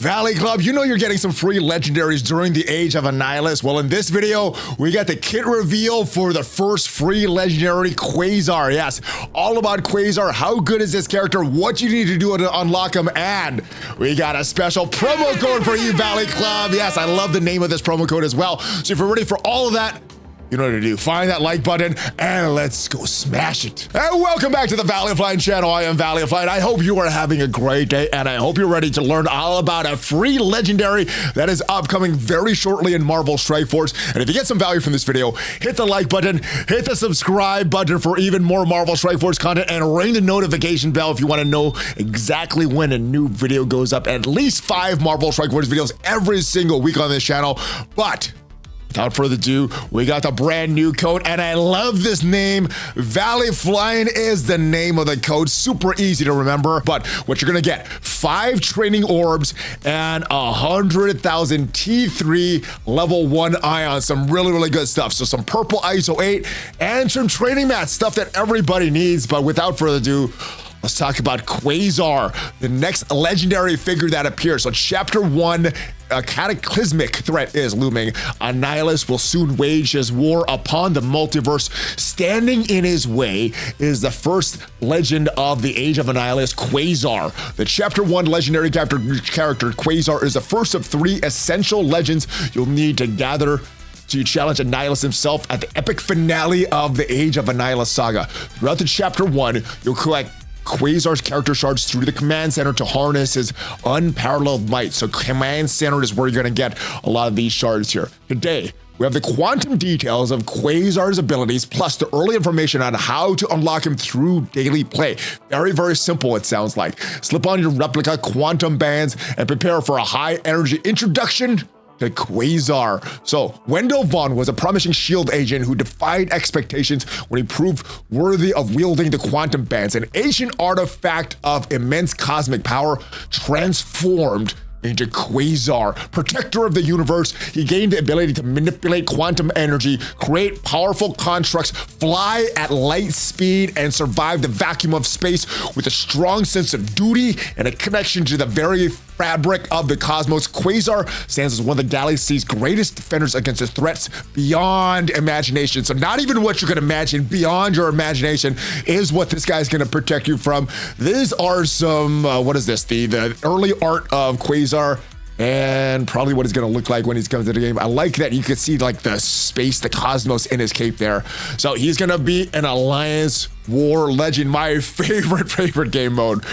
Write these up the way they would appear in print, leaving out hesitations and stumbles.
Valley Club, you know you're getting some free legendaries during the Age of Annihilus. Well, in this video, we got the kit reveal for the first free legendary Quasar. Yes, all about Quasar. How good is this character? What you need to do to unlock him. And we got a special promo code for you, Valley Club. Yes, I love the name of this promo code as well. So if you're ready for all of that, you know what to do. Find that like button and let's go smash it. And welcome back to the ValleyFlyin channel. I am ValleyFlyin. I hope you are having a great day and I hope you're ready to learn all about a free legendary that is upcoming very shortly in Marvel Strike Force. And if you get some value from this video, hit the like button, hit the subscribe button for even more Marvel Strike Force content, and ring the notification bell if you want to know exactly when a new video goes up. At least 5 Marvel Strike Force videos every single week on this channel. But without further ado, we got the brand new code, and I love this name. ValleyFlyin is the name of the code. Super easy to remember, but what you're gonna get, 5 training orbs and 100,000 T3 level 1 ions. Some really good stuff. So some purple ISO 8 and some training mats, stuff that everybody needs. But without further ado, let's talk about Quasar, the next legendary figure that appears. So chapter 1, a cataclysmic threat is looming. Annihilus will soon wage his war upon the multiverse. Standing in his way is the first legend of the Age of Annihilus, Quasar. The chapter 1 legendary character Quasar is the first of 3 essential legends you'll need to gather to challenge Annihilus himself at the epic finale of the Age of Annihilus saga. Throughout the chapter 1, you'll collect Quasar's character shards through the command center to harness his unparalleled might. So command center is where you're going to get a lot of these shards here. Today, we have the quantum details of Quasar's abilities, plus the early information on how to unlock him through daily play. Very simple, it sounds like. Slip on your replica quantum bands and prepare for a high energy introduction to Quasar. So Wendell Vaughn was a promising SHIELD agent who defied expectations when he proved worthy of wielding the quantum bands, an ancient artifact of immense cosmic power transformed into Quasar, protector of the universe. He gained the ability to manipulate quantum energy, create powerful constructs, fly at light speed, and survive the vacuum of space with a strong sense of duty and a connection to the very fabric of the cosmos. Quasar stands as one of the galaxy's greatest defenders against the threats beyond imagination. So not even what you can imagine, beyond your imagination is what this guy's gonna protect you from. These are some, what is this? The early art of Quasar, and probably what he's gonna look like when he's coming to the game. I like that you can see like the space, the cosmos in his cape there. So he's gonna be an Alliance War legend, my favorite game mode.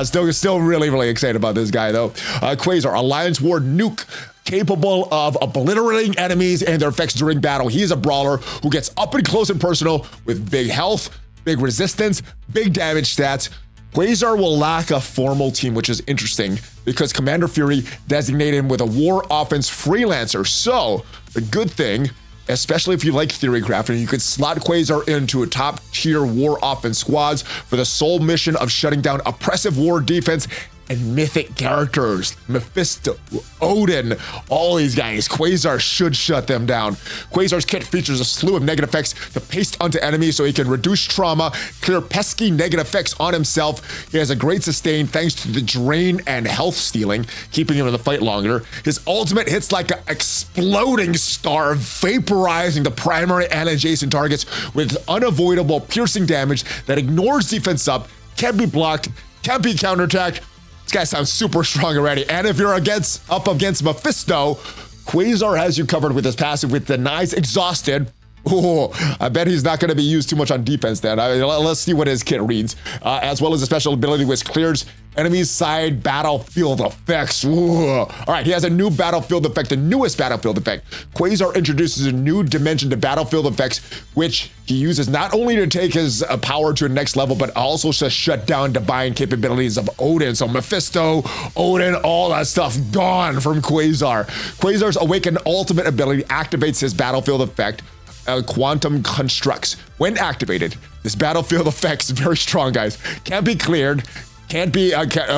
Still really excited about this guy though. Quasar, Alliance War nuke, capable of obliterating enemies and their effects during battle. He is a brawler who gets up and close and personal with big health, big resistance, big damage stats. Quasar will lack a formal team, which is interesting because Commander Fury designated him with a war offense freelancer. So the good thing, especially if you like theory crafting, you could slot Quasar into a top tier war offense squads for the sole mission of shutting down oppressive war defense and mythic characters. Mephisto, Odin, all these guys, Quasar should shut them down. Quasar's kit features a slew of negative effects to paste onto enemies so he can reduce trauma, clear pesky negative effects on himself. He has a great sustain thanks to the drain and health stealing, keeping him in the fight longer. His ultimate hits like an exploding star, vaporizing the primary and adjacent targets with unavoidable piercing damage that ignores defense up, can't be blocked, can't be counterattacked. This guy sounds super strong already. And if you're up against Mephisto, Quasar has you covered with his passive with Denies Exhausted. Ooh, I bet he's not going to be used too much on defense then. Let's see what his kit reads. As well as a special ability which clears enemy's side battlefield effects. Ooh. All right, he has a new battlefield effect, the newest battlefield effect. Quasar introduces a new dimension to battlefield effects, which he uses not only to take his power to a next level, but also to shut down divine capabilities of Odin. So Mephisto, Odin, all that stuff gone from Quasar. Quasar's Awakened ultimate ability activates his battlefield effect, quantum constructs. When activated, this battlefield effect is very strong, guys. Can't be cleared, can't be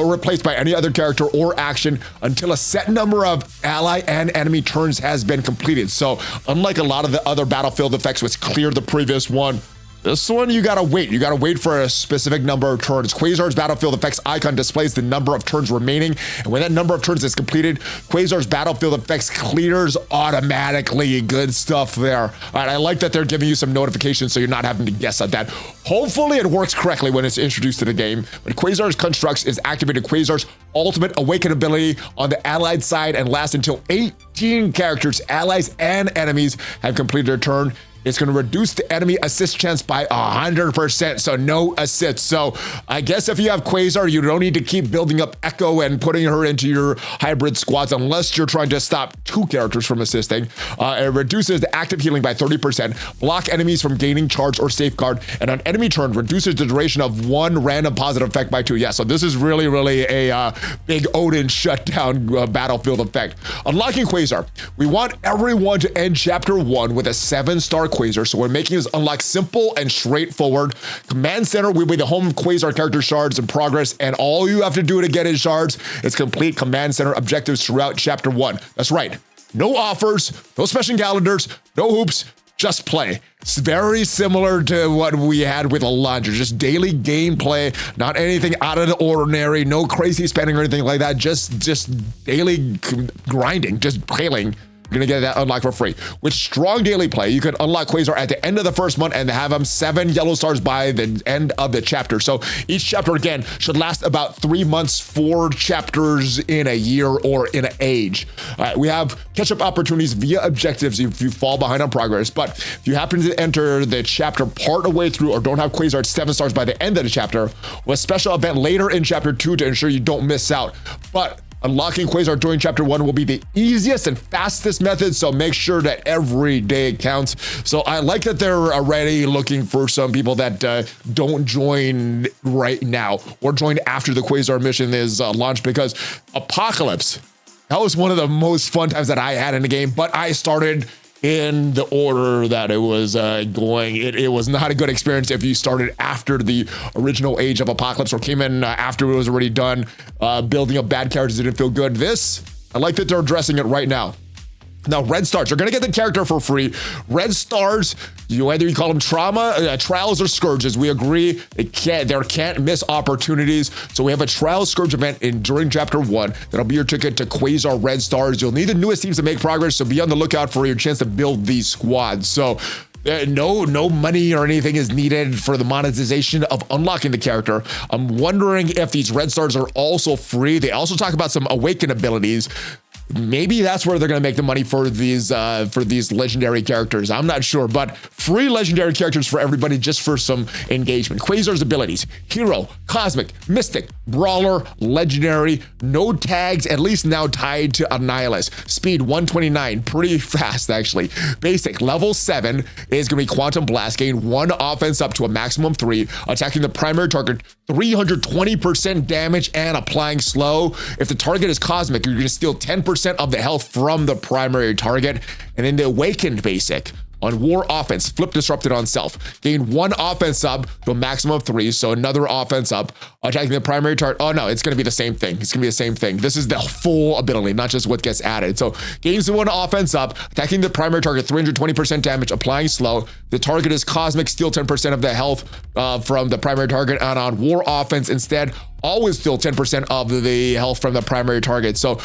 replaced by any other character or action until a set number of ally and enemy turns has been completed. So unlike a lot of the other battlefield effects which cleared the previous one, This one, you gotta wait. You gotta wait for a specific number of turns. Quasar's battlefield effects icon displays the number of turns remaining. And when that number of turns is completed, Quasar's battlefield effects clears automatically. Good stuff there. All right, I like that they're giving you some notifications so you're not having to guess at that. Hopefully it works correctly when it's introduced to the game. When Quasar's constructs is activated, Quasar's ultimate awaken ability on the allied side and lasts until 18 characters, allies, and enemies have completed their turn. It's going to reduce the enemy assist chance by 100%, so no assist. So I guess if you have Quasar, you don't need to keep building up Echo and putting her into your hybrid squads unless you're trying to stop 2 characters from assisting. It reduces the active healing by 30%, block enemies from gaining charge or safeguard, and on enemy turn, reduces the duration of 1 random positive effect by 2. Yeah, so this is really a big Odin shutdown battlefield effect. Unlocking Quasar. We want everyone to end Chapter 1 with a 7-star Quasar, so we're making this unlock simple and straightforward. Command Center will be the home of Quasar character shards in progress, and all you have to do to get his shards is complete Command Center objectives throughout Chapter 1. That's right. No offers, no special calendars, no hoops, just play. It's very similar to what we had with Alondra, just daily gameplay, not anything out of the ordinary, no crazy spending or anything like that, just daily grinding, just playing. You're gonna get that unlock for free. With strong daily play, you can unlock Quasar at the end of the first month and have him 7 yellow stars by the end of the chapter. So each chapter, again, should last about 3 months, 4 chapters in a year or in an age. All right, we have catch-up opportunities via objectives if you fall behind on progress. But if you happen to enter the chapter part of the way through or don't have Quasar at 7 stars by the end of the chapter, with a special event later in chapter 2 to ensure you don't miss out. But unlocking Quasar during Chapter 1 will be the easiest and fastest method, so make sure that every day counts. So I like that they're already looking for some people that don't join right now or join after the Quasar mission is launched, because Apocalypse, that was one of the most fun times that I had in the game, but I started in the order that it was going. It was not a good experience if you started after the original Age of Apocalypse or came in after it was already done. Building up bad characters didn't feel good. This, I like that they're addressing it right now. Now, red stars, you're gonna get the character for free. Red stars, whether you call them trauma, trials, or scourges, we agree there can't miss opportunities. So we have a trial scourge event during Chapter 1. That'll be your ticket to Quasar red stars. You'll need the newest teams to make progress, so be on the lookout for your chance to build these squads. So no money or anything is needed for the monetization of unlocking the character. I'm wondering if these red stars are also free. They also talk about some awaken abilities. Maybe that's where they're going to make the money for these legendary characters. I'm not sure, but free legendary characters for everybody just for some engagement. Quasar's abilities: Hero, Cosmic, Mystic, Brawler, Legendary, no tags, at least now tied to Annihilus. Speed 129, pretty fast actually. Basic, level 7 is going to be Quantum Blast, gain 1 offense up to a maximum 3, attacking the primary target 320% damage and applying slow. If the target is Cosmic, you're going to steal 10% of the health from the primary target. And then the Awakened basic on War offense, flip disrupted on self, gain 1 offense up to a maximum of 3, so another offense up, attacking the primary target. Oh no, it's gonna be the same thing. It's gonna be the same thing. This is the full ability, not just what gets added. So gains 1 offense up, attacking the primary target, 320% damage, applying slow. The target is Cosmic, steal 10% of the health from the primary target, and on War offense instead, always steal 10% of the health from the primary target. So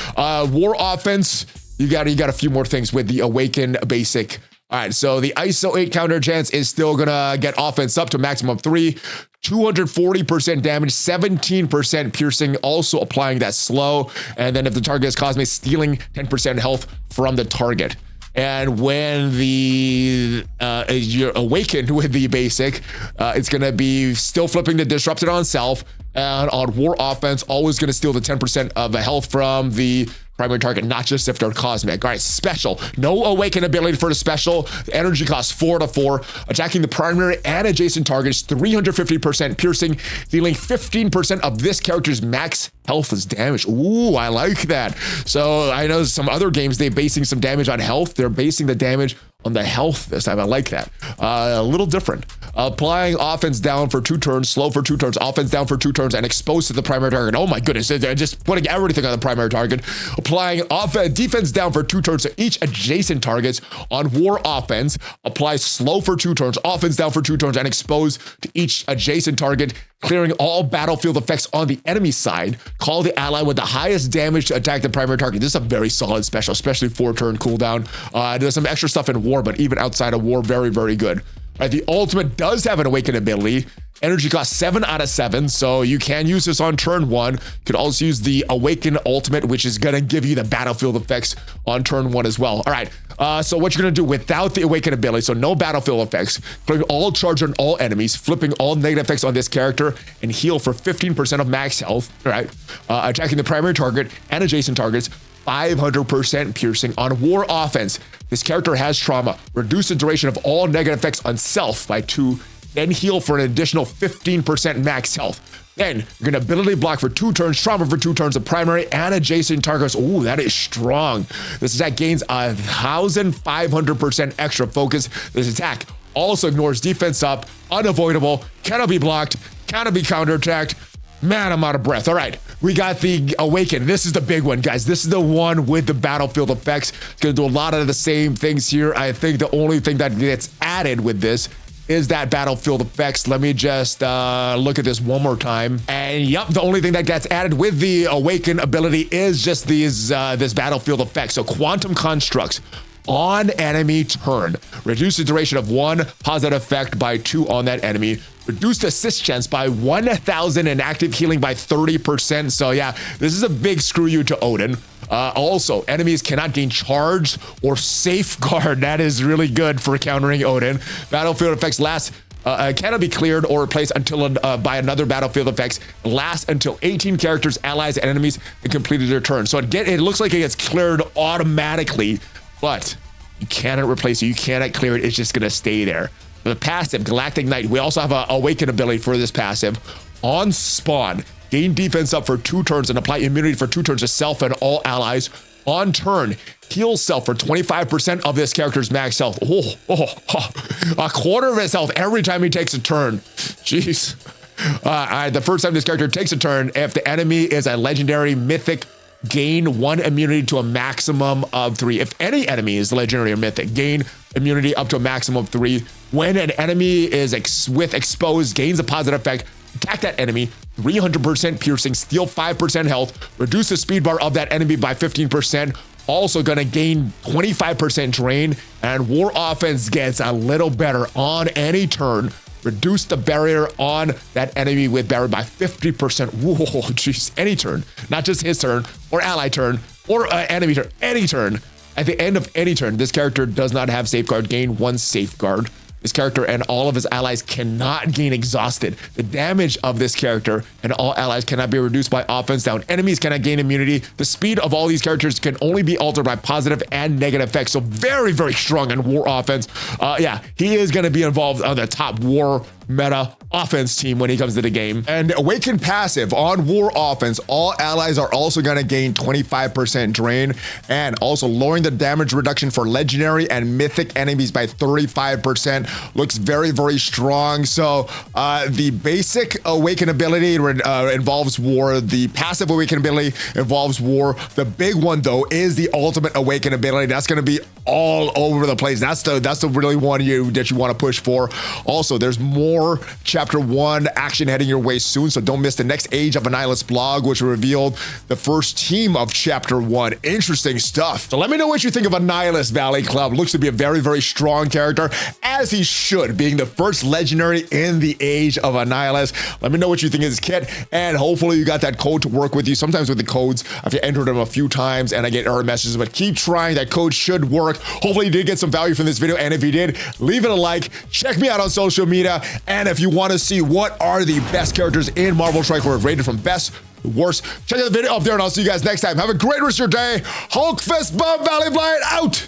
War offense, you got a few more things with the Awakened basic. All right, so the ISO 8 counter chance is still gonna get offense up to maximum 3, 240% damage, 17% piercing, also applying that slow. And then if the target is Cosmic, stealing 10% health from the target. And when you're awakened with the basic, it's gonna be still flipping the disrupted on self, and on War offense, always gonna steal the 10% of the health from the primary target, not just if they're Cosmic. All right, special. No awaken ability for the special. The energy costs 4 to 4. Attacking the primary and adjacent targets, 350% piercing, dealing 15% of this character's max health is damage. Ooh, I like that. So I know some other games, they're basing some damage on health. They're basing the damage on the health this time. I like that. A little different. Applying offense down for 2 turns, slow for 2 turns, offense down for 2 turns, and exposed to the primary target. Oh my goodness, they're just putting everything on the primary target. Applying defense down for 2 turns to each adjacent targets on war offense. Apply slow for 2 turns, offense down for 2 turns, and expose to each adjacent target, clearing all battlefield effects on the enemy side. Call the ally with the highest damage to attack the primary target. This is a very solid special, especially 4-turn cooldown. There's some extra stuff in war, but even outside of war, very, very good. Right, the ultimate does have an awaken ability. Energy cost 7 out of 7, so you can use this on turn 1. You could also use the awaken ultimate, which is gonna give you the battlefield effects on turn 1 as well. All right, so what you're gonna do without the awaken ability, so no battlefield effects, clearing all charge on all enemies, flipping all negative effects on this character, and heal for 15% of max health. All right, attacking the primary target and adjacent targets, 500% piercing on war offense. This character has trauma. Reduce the duration of all negative effects on self by 2, then heal for an additional 15% max health. Then you're gonna ability block for 2 turns, trauma for 2 turns of primary and adjacent targets. Ooh, that is strong. This attack gains 1,500% extra focus. This attack also ignores defense up, unavoidable, cannot be blocked, cannot be counterattacked. Man, I'm out of breath. All right, we got the awaken. This is the big one, guys. This is the one with the battlefield effects. It's gonna do a lot of the same things here. I think the only thing that gets added with this is that battlefield effects. Let me just look at this one more time. And yep, the only thing that gets added with the awaken ability is just these this battlefield effect. So quantum constructs on enemy turn. Reduce the duration of 1 positive effect by 2 on that enemy. Reduce the assist chance by 1,000 and active healing by 30%. So yeah, this is a big screw you to Odin. Also, enemies cannot gain charge or safeguard. That is really good for countering Odin. Battlefield effects cannot be cleared or replaced until by another battlefield effects. Last until 18 characters, allies, and enemies have completed their turn. So it looks like it gets cleared automatically, but you cannot replace it. You cannot clear it. It's just gonna stay there. For the passive, Galactic Knight, we also have an awaken ability for this passive. On spawn, gain defense up for 2 turns and apply immunity for 2 turns to self and all allies. On turn, heal self for 25% of this character's max health. A quarter of his health every time he takes a turn. Jeez. The first time this character takes a turn, if the enemy is a legendary mythic, gain 1 immunity to a maximum of 3. If any enemy is legendary or mythic, gain immunity up to a maximum of 3. When an enemy is exposed, gains a positive effect, attack that enemy, 300% piercing, steal 5% health, reduce the speed bar of that enemy by 15%, also gonna gain 25% drain, and war offense gets a little better on any turn. Reduce the barrier on that enemy with barrier by 50%. Whoa, jeez, any turn, not just his turn or ally turn or enemy turn, any turn. At the end of any turn, this character does not have safeguard, gain 1 safeguard. This character and all of his allies cannot gain exhausted. The damage of this character and all allies cannot be reduced by offense down. Enemies cannot gain immunity. The speed of all these characters can only be altered by positive and negative effects. So very, very strong in war offense. Yeah, he is going to be involved on the top war meta offense team when he comes to the game. And awaken passive on war offense, all allies are also going to gain 25% drain, and also lowering the damage reduction for legendary and mythic enemies by 35%. Looks very, very strong. So the basic awaken ability involves war. The passive awaken ability involves war. The big one though is the ultimate awaken ability. That's going to be all over the place. That's the really one that you want to push for. Also, there's more chapter 1 action heading your way soon, so don't miss the next Age of Annihilus blog, which revealed the first team of chapter 1. Interesting stuff. So let me know what you think of Annihilus Valley Club. Looks to be a very, very strong character, as he should, being the first legendary in the Age of Annihilus. Let me know what you think of this kit, and hopefully you got that code to work with you. Sometimes with the codes, I have to enter them a few times and I get error messages, but keep trying. That code should work. Hopefully you did get some value from this video, and if you did, leave it a like. Check me out on social media, and if you want to see what are the best characters in Marvel Strike Force rated from best to worst, check out the video up there, and I'll see you guys next time. Have a great rest of your day. Hulk Fist Bump ValleyFlyin out!